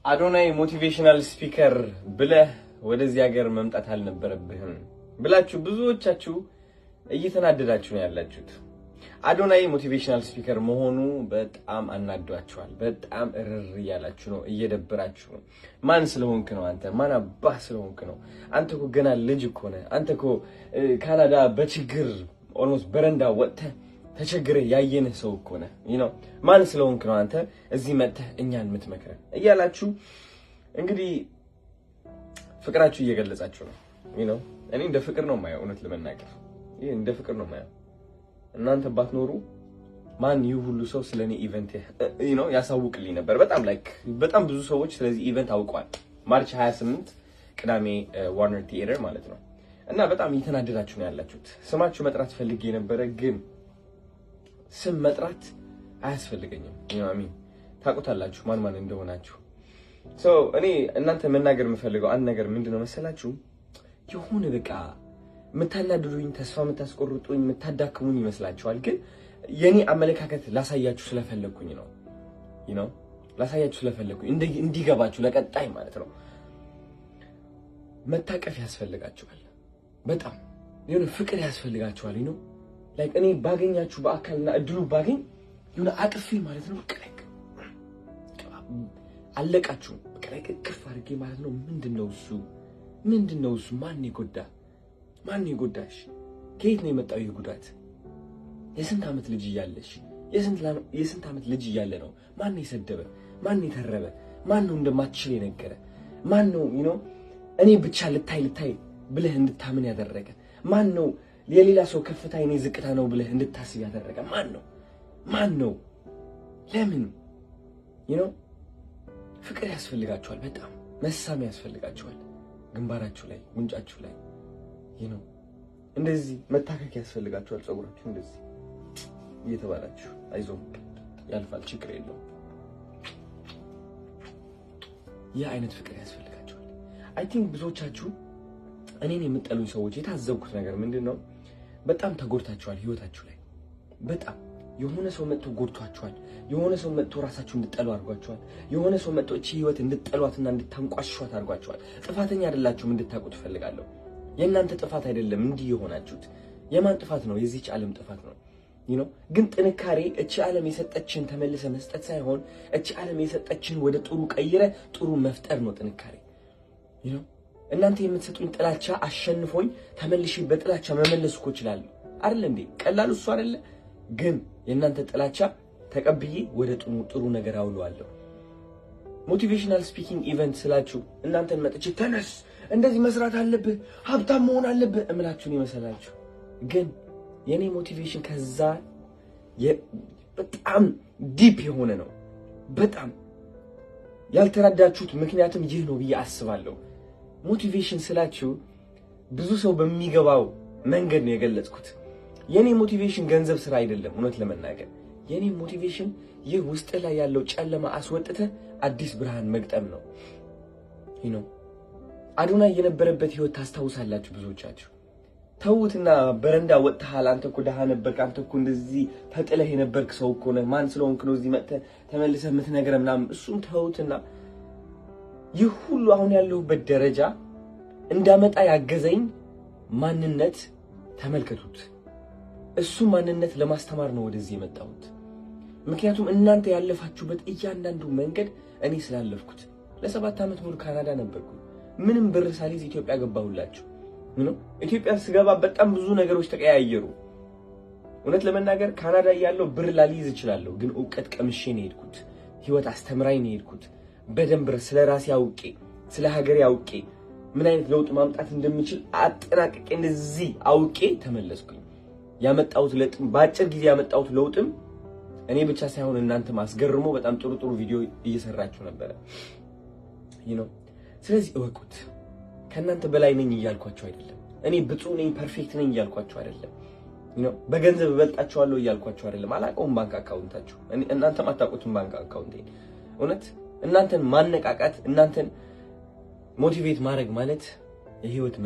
አዶናይ ሞቲቬሽናል ስፒከር ብለህ ወደዚህ ሀገር መምጣት አልነበረብህም ብላችሁ ብዙዎቻችሁ እየተናደዳችሁ ነው ያላችሁት። አዶናይ ሞቲቬሽናል ስፒከር መሆኑ በጣም አናዷችኋል። በጣም እርር እያላችሁ ነው፣ እየደበራችሁ ነው። ማን ስለሆንክ ነው አንተ? ማን አባህ ስለሆንክ ነው? አንተ እኮ ገና ልጅ እኮ ነህ። አንተ እኮ ካናዳ በችግር ኦልሞስት በረንዳ ወጥተህ ተቸግረህ ያየነህ ሰው እኮ ነህ። ማን ስለሆንክ ነው አንተ እዚህ መጥተህ እኛን የምትመክረን? እያላችሁ እንግዲህ ፍቅራችሁ እየገለጻችሁ ነው። እኔ እንደ ፍቅር ነው የማየው፣ እውነት ለመናገር ይሄ እንደ ፍቅር ነው የማየው። እናንተ ባትኖሩ ማን ይሁ ሁሉ ሰው ስለኔ ኢቨንት ያሳውቅልኝ ነበር። በጣም ብዙ ሰዎች ስለዚህ ኢቨንት አውቀዋል። ማርች 28 ቅዳሜ ዋርነር ቲያትር ማለት ነው። እና በጣም እየተናደዳችሁ ነው ያላችሁት። ስማችሁ መጥራት ፈልጌ ነበረ፣ ግን ስም መጥራት አያስፈልገኝም። አሚን ታውቁታላችሁ ማን እንደሆናችሁ። እኔ እናንተ መናገር የምፈልገው አንድ ነገር ምንድነው መሰላችሁ? የሆነ በቃ የምታናድዱኝ፣ ተስፋ የምታስቆርጡኝ፣ የምታዳክሙኝ ይመስላችኋል። ግን የኔ አመለካከት ላሳያችሁ ስለፈለኩኝ ነው። ላሳያችሁ ስለፈለኩኝ እንዲገባችሁ ለቀጣይ ማለት ነው። መታቀፍ ያስፈልጋችኋል። በጣም የሆነ ፍቅር ያስፈልጋችኋል። እኔ ባገኛችሁ በአካልና እድሉ ባገኝ የሆነ አቅፌ ማለት ነው አለቃችሁ እቅፍ አድርጌ ማለት ነው። ምንድነው እሱ? ማን ይጎዳሽ? ከየት ነው የመጣው ይህ ጉዳት? የስንት ዓመት ልጅ እያለሽ የስንት ዓመት ልጅ እያለ ነው ማን የሰደበ? ማን የተረበ? ማን ነው እንደማትችል የነገረ? ማን ነው እኔ ብቻ ልታይ ብለህ እንድታምን ያደረገ? ማን ነው የሌላ ሰው ከፍታ የኔ ዝቅታ ነው ብለህ እንድታስብ ያደረገ? ማን ነው? ለምን ፍቅር ያስፈልጋችኋል። በጣም መሳም ያስፈልጋችኋል። ግንባራችሁ ላይ፣ ጉንጫችሁ ላይ እንደዚህ መታከክ ያስፈልጋችኋል። ጸጉራችሁ እንደዚህ እየተባላችሁ አይዞህ ያልፋል፣ ችግር የለውም። ያ አይነት ፍቅር ያስፈልጋችኋል። አይ ቲንክ ብዙዎቻችሁ እኔን የምትጠሉኝ ሰዎች የታዘብኩት ነገር ምንድነው? በጣም ተጎድታችኋል ህይወታችሁ ላይ። በጣም የሆነ ሰው መጥቶ ጎድቷችኋል። የሆነ ሰው መጥቶ ራሳችሁ እንድትጠሉ አድርጓችኋል። የሆነ ሰው መጥቶ እቺ ህይወት እንድትጠሏትና እንድታንቋሽሿት አድርጓችኋል። ጥፋተኛ አይደላችሁም እንድታውቁት ፈልጋለሁ። የእናንተ ጥፋት አይደለም እንዲህ የሆናችሁት። የማን ጥፋት ነው? የዚህች ዓለም ጥፋት ነው። ግን ጥንካሬ እቺ ዓለም የሰጠችን ተመልሰ መስጠት ሳይሆን እቺ ዓለም የሰጠችን ወደ ጥሩ ቀይረ ጥሩ መፍጠር ነው ጥንካሬ። እናንተ የምትሰጡኝ ጥላቻ አሸንፎኝ ተመልሼ በጥላቻ መመለስ እኮ እችላለሁ አይደል እንዴ? ቀላል እሱ አይደለ? ግን የእናንተ ጥላቻ ተቀብዬ ወደ ጥሩ ነገር አውለዋለሁ። ሞቲቬሽናል ስፒኪንግ ኢቨንት ስላችሁ እናንተን መጥቼ ተነስ፣ እንደዚህ መስራት አለብህ፣ ሀብታም መሆን አለብህ እምላችሁን ይመስላችሁ። ግን የኔ ሞቲቬሽን ከዛ በጣም ዲፕ የሆነ ነው። በጣም ያልተረዳችሁት ምክንያቱም ይህ ነው ብዬ አስባለሁ። ሞቲቬሽን ስላችሁ ብዙ ሰው በሚገባው መንገድ ነው የገለጽኩት። የኔ ሞቲቬሽን ገንዘብ ስራ አይደለም። እውነት ለመናገር የኔ ሞቲቬሽን ይህ ውስጥ ላይ ያለው ጨለማ አስወጥተ አዲስ ብርሃን መግጠም ነው። አዶናይ የነበረበት ህይወት ታስታውሳላችሁ ብዙዎቻችሁ። ተውትና በረንዳ ወጥተሃል፣ አንተ እኮ ደሃ ነበርክ፣ አንተ እኮ እንደዚህ ተጥለህ የነበርክ ሰው እኮ ነህ፣ ማን ስለሆንክ ነው እዚህ መጥተህ ተመልሰህ የምትነግረን ምናምን። እሱን ተውትና ይህ ሁሉ አሁን ያለሁበት ደረጃ እንዳመጣ ያገዘኝ ማንነት ተመልከቱት። እሱ ማንነት ለማስተማር ነው ወደዚህ የመጣሁት። ምክንያቱም እናንተ ያለፋችሁበት እያንዳንዱ መንገድ እኔ ስላለፍኩት። ለ7 ዓመት ሙሉ ካናዳ ነበርኩ። ምንም ብር ሳልይዝ ኢትዮጵያ ገባሁላችሁ። ኢትዮጵያ ስገባ በጣም ብዙ ነገሮች ተቀያየሩ። እውነት ለመናገር ካናዳ ያለው ብር ላልይዝ እችላለሁ፣ ግን ዕውቀት ቀምሼ ነው የሄድኩት። ህይወት አስተምራኝ ነው የሄድኩት። በደንብ ስለ ራሴ አውቄ፣ ስለ ሀገሬ አውቄ፣ ምን አይነት ለውጥ ማምጣት እንደምችል አጠናቅቄ እንደዚህ አውቄ ተመለስኩኝ። ያመጣሁት ለውጥም በአጭር ጊዜ ያመጣሁት ለውጥም እኔ ብቻ ሳይሆን እናንተ ማስገርሞ በጣም ጥሩ ቪዲዮ እየሰራችሁ ነበር። ስለዚህ እወቁት። ከእናንተ በላይ ነኝ እያልኳችሁ አይደለም። እኔ ብፁዕ ነኝ ፐርፌክት ነኝ እያልኳችሁ አይደለም። በገንዘብ እበልጣችኋለሁ እያልኳችሁ አይደለም። አላውቀውም ባንክ አካውንታችሁ፣ እናንተም አታውቁትም ባንክ አካውንቴን። እውነት እናንተን ማነቃቃት፣ እናንተን ሞቲቬት ማድረግ ማለት የህይወት